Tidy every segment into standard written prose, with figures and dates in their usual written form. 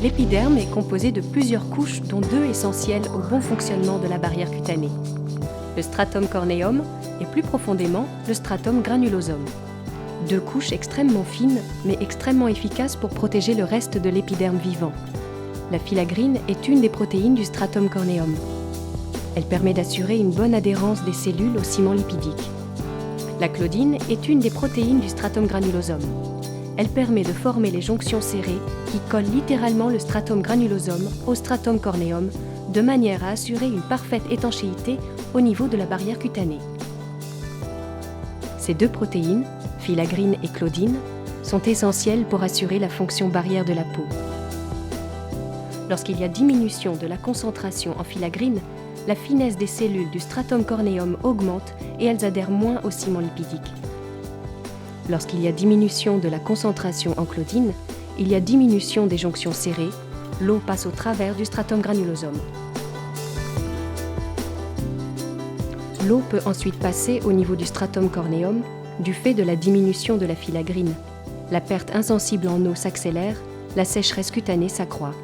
L'épiderme est composé de plusieurs couches, dont 2 essentielles au bon fonctionnement de la barrière cutanée. Le stratum corneum et plus profondément le stratum granulosum. 2 couches extrêmement fines mais extrêmement efficaces pour protéger le reste de l'épiderme vivant. La filagrine est une des protéines du stratum corneum. Elle permet d'assurer une bonne adhérence des cellules au ciment lipidique. La claudine est une des protéines du stratum granulosum. Elle permet de former les jonctions serrées qui collent littéralement le stratum granulosum au stratum corneum de manière à assurer une parfaite étanchéité au niveau de la barrière cutanée. Ces 2 protéines, filagrine et claudine, sont essentielles pour assurer la fonction barrière de la peau. Lorsqu'il y a diminution de la concentration en filagrine, la finesse des cellules du stratum corneum augmente et elles adhèrent moins au ciment lipidique. Lorsqu'il y a diminution de la concentration en claudine, il y a diminution des jonctions serrées, l'eau passe au travers du stratum granulosum. L'eau peut ensuite passer au niveau du stratum corneum du fait de la diminution de la filagrine. La perte insensible en eau s'accélère, la sécheresse cutanée s'accroît.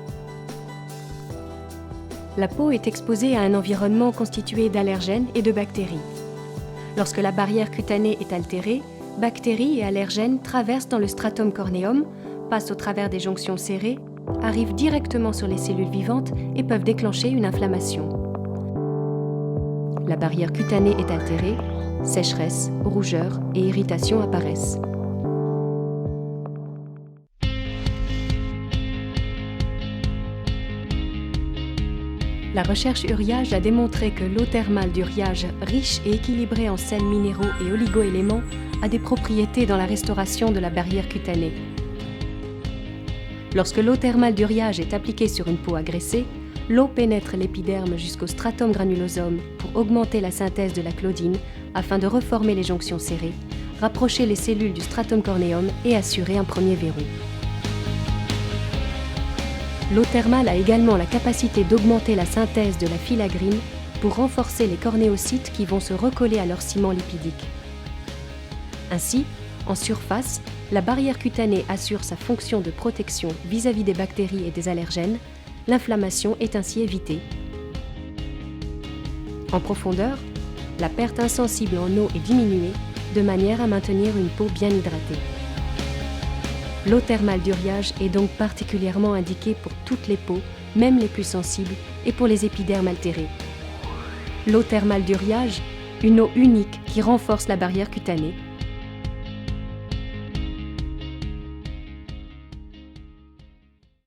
La peau est exposée à un environnement constitué d'allergènes et de bactéries. Lorsque la barrière cutanée est altérée, bactéries et allergènes traversent dans le stratum corneum, passent au travers des jonctions serrées, arrivent directement sur les cellules vivantes et peuvent déclencher une inflammation. La barrière cutanée est altérée, sécheresse, rougeur et irritation apparaissent. La recherche Uriage a démontré que l'eau thermale d'Uriage, riche et équilibrée en sels minéraux et oligoéléments, a des propriétés dans la restauration de la barrière cutanée. Lorsque l'eau thermale d'Uriage est appliquée sur une peau agressée, l'eau pénètre l'épiderme jusqu'au stratum granulosum pour augmenter la synthèse de la claudine afin de reformer les jonctions serrées, rapprocher les cellules du stratum corneum et assurer un premier verrou. L'eau thermale a également la capacité d'augmenter la synthèse de la filagrine pour renforcer les cornéocytes qui vont se recoller à leur ciment lipidique. Ainsi, en surface, la barrière cutanée assure sa fonction de protection vis-à-vis des bactéries et des allergènes. L'inflammation est ainsi évitée. En profondeur, la perte insensible en eau est diminuée de manière à maintenir une peau bien hydratée. L'eau thermale d'Uriage est donc particulièrement indiquée pour toutes les peaux, même les plus sensibles, et pour les épidermes altérés. L'eau thermale d'Uriage, une eau unique qui renforce la barrière cutanée,